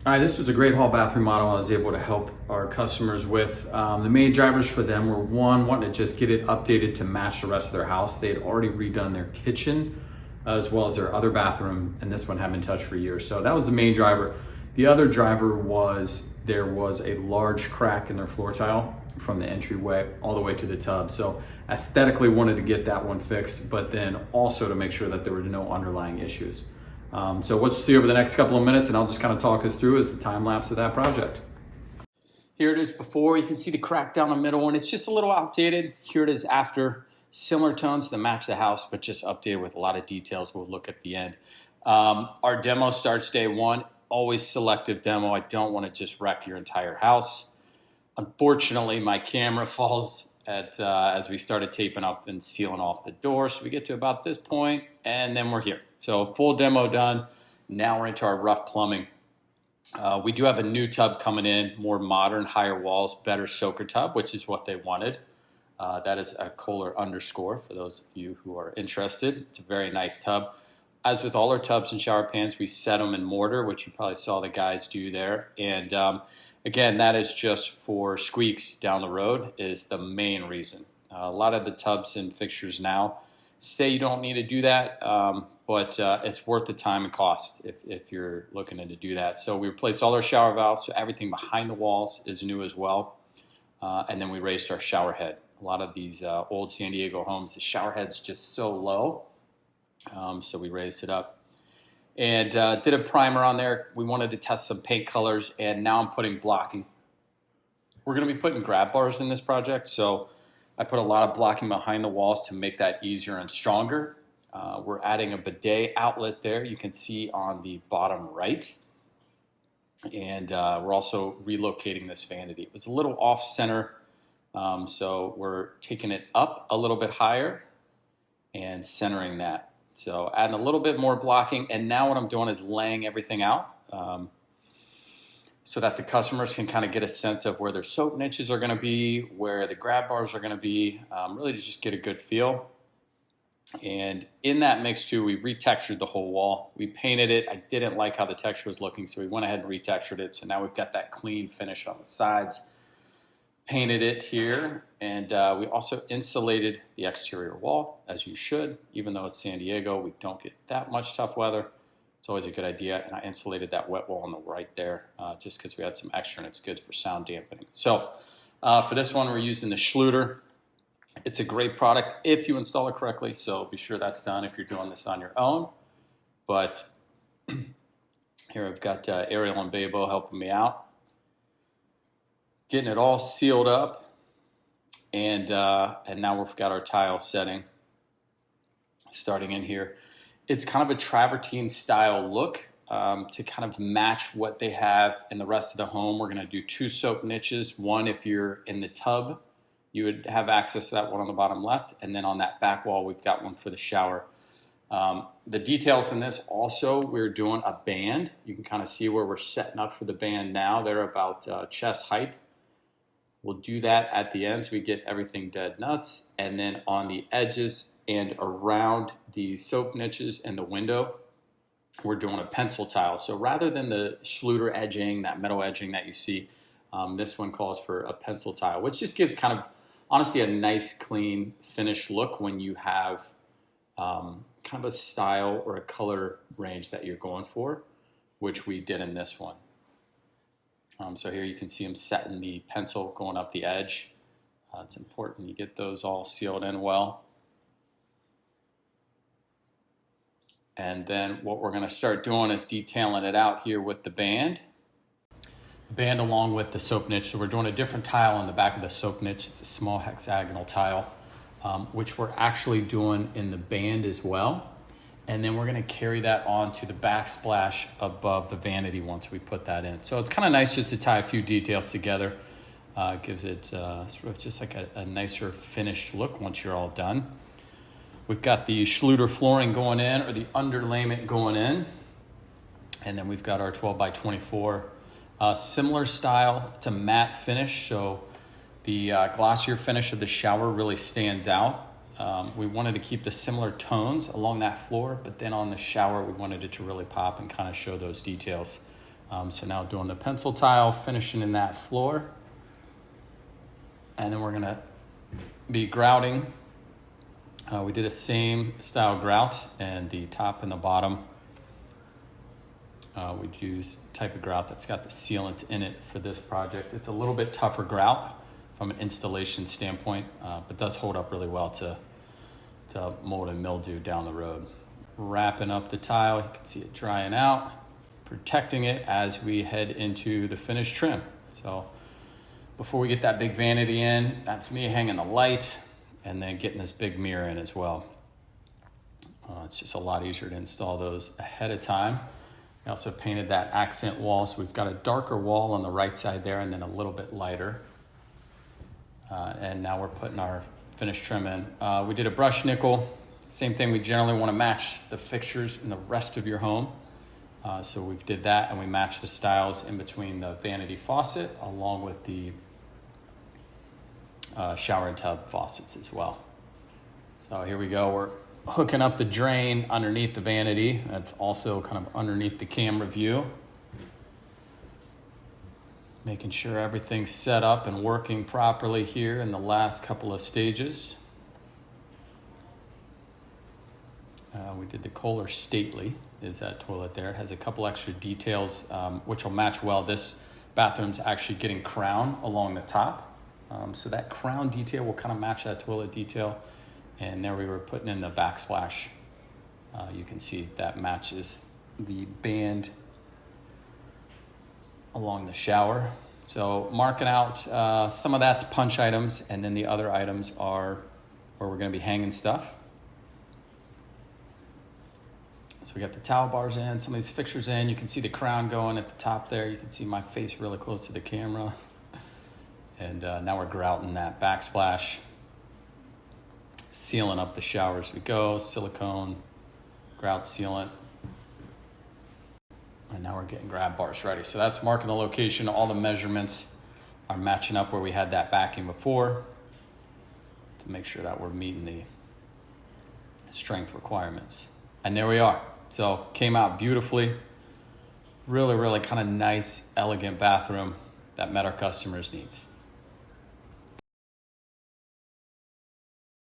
All right, this was a great hall bathroom model I was able to help our customers with. The main drivers for them were one, wanting to just get it updated to match the rest of their house. They had already redone their kitchen as well as their other bathroom, and this one hadn't been touched for years. So that was the main driver. The other driver was there was a large crack in their floor tile from the entryway all the way to the tub. So aesthetically wanted to get that one fixed, but then also to make sure that there were no underlying issues. So what you'll see over the next couple of minutes, and I'll just kind of talk us through, is the time lapse of that project. Here it is before. You can see the crack down the middle, and it's just a little outdated. Here it is after. Similar tones to match the house, but just updated with a lot of details we'll look at the end. Our demo starts day one. Always selective demo. I don't want to just wreck your entire house. Unfortunately, my camera falls as we started taping up and sealing off the door. So we get to about this point, and then we're here. So full demo done. Now we're into our rough plumbing. We do have a new tub coming in, more modern, higher walls, better soaker tub, which is what they wanted. That is a Kohler underscore for those of you who are interested. It's a very nice tub. As with all our tubs and shower pans, we set them in mortar, which you probably saw the guys do there. And again, that is just for squeaks down the road is the main reason. A lot of the tubs and fixtures now say you don't need to do that, but it's worth the time and cost if you're looking to do that. So we replaced all our shower valves, so everything behind the walls is new as well. And then we raised our shower head. A lot of these old San Diego homes, the shower head's just so low. So we raised it up and did a primer on there. We wanted to test some paint colors, and now I'm putting blocking. We're going to be putting grab bars in this project, so I put a lot of blocking behind the walls to make that easier and stronger. We're adding a bidet outlet there. You can see on the bottom right. And we're also relocating this vanity. It was a little off center, so we're taking it up a little bit higher and centering that. So adding a little bit more blocking, and now what I'm doing is laying everything out so that the customers can kind of get a sense of where their soap niches are going to be, where the grab bars are going to be, really to just get a good feel. And in that mix too, we retextured the whole wall. We painted it. I didn't like how the texture was looking, so we went ahead and retextured it. So now we've got that clean finish on the sides. Painted it here, and we also insulated the exterior wall, as you should. Even though it's San Diego, we don't get that much tough weather. It's always a good idea. And I insulated that wet wall on the right there just because we had some extra, and it's good for sound dampening. So for this one, we're using the Schluter. It's a great product if you install it correctly, so be sure that's done if you're doing this on your own. But here I've got Ariel and Babo helping me out. Getting it all sealed up, and now we've got our tile setting starting in here. It's kind of a travertine style look to kind of match what they have in the rest of the home. We're going to do two soap niches. One, if you're in the tub, you would have access to that one on the bottom left, and then on that back wall, we've got one for the shower. The details in this also, we're doing a band. You can kind of see where we're setting up for the band now. They're about chest height. We'll do that at the end so we get everything dead nuts. And then on the edges and around the soap niches and the window, we're doing a pencil tile. So rather than the Schluter edging, that metal edging that you see, this one calls for a pencil tile, which just gives kind of, honestly, a nice, clean, finished look when you have kind of a style or a color range that you're going for, which we did in this one. So here you can see them setting the pencil going up the edge. It's important you get those all sealed in well. And then what we're going to start doing is detailing it out here with the band. The band along with the soap niche. So we're doing a different tile on the back of the soap niche. It's a small hexagonal tile, which we're actually doing in the band as well. And then we're going to carry that on to the backsplash above the vanity once we put that in. So it's kind of nice just to tie a few details together. Gives it sort of just like a nicer finished look once you're all done. We've got the Schluter flooring going in, or the underlayment going in. And then we've got our 12 by 24. Similar style to matte finish. So the glossier finish of the shower really stands out. We wanted to keep the similar tones along that floor, but then on the shower, we wanted it to really pop and kind of show those details. So now doing the pencil tile, finishing in that floor. And then we're gonna be grouting. We did a same style grout, and the top and the bottom, we'd use type of grout that's got the sealant in it for this project. It's a little bit tougher grout from an installation standpoint, but does hold up really well to mold and mildew down the road. Wrapping up the tile, you can see it drying out, protecting it as we head into the finished trim. So before we get that big vanity in, that's me hanging the light and then getting this big mirror in as well. It's just a lot easier to install those ahead of time. I also painted that accent wall, so we've got a darker wall on the right side there and then a little bit lighter. And now we're putting our finished trim in. We did a brush nickel. Same thing, we generally want to match the fixtures in the rest of your home. So we did that, and we matched the styles in between the vanity faucet along with the shower and tub faucets as well. So here we go. We're hooking up the drain underneath the vanity. That's also kind of underneath the camera view. Making sure everything's set up and working properly here in the last couple of stages. We did the Kohler Stately, is that toilet there. It has a couple extra details, which will match well. This bathroom's actually getting crown along the top. So that crown detail will kind of match that toilet detail. And there we were putting in the backsplash. You can see that matches the band along the shower. So marking out some of that's punch items, and then the other items are where we're going to be hanging stuff. So we got the towel bars in, some of these fixtures in. You can see the crown going at the top there. You can see my face really close to the camera. And now we're grouting that backsplash, sealing up the shower as we go, silicone, grout sealant. And now we're getting grab bars ready. So that's marking the location. All the measurements are matching up where we had that backing before to make sure that we're meeting the strength requirements. And there we are. So came out beautifully. Really, really kind of nice, elegant bathroom that met our customers' needs.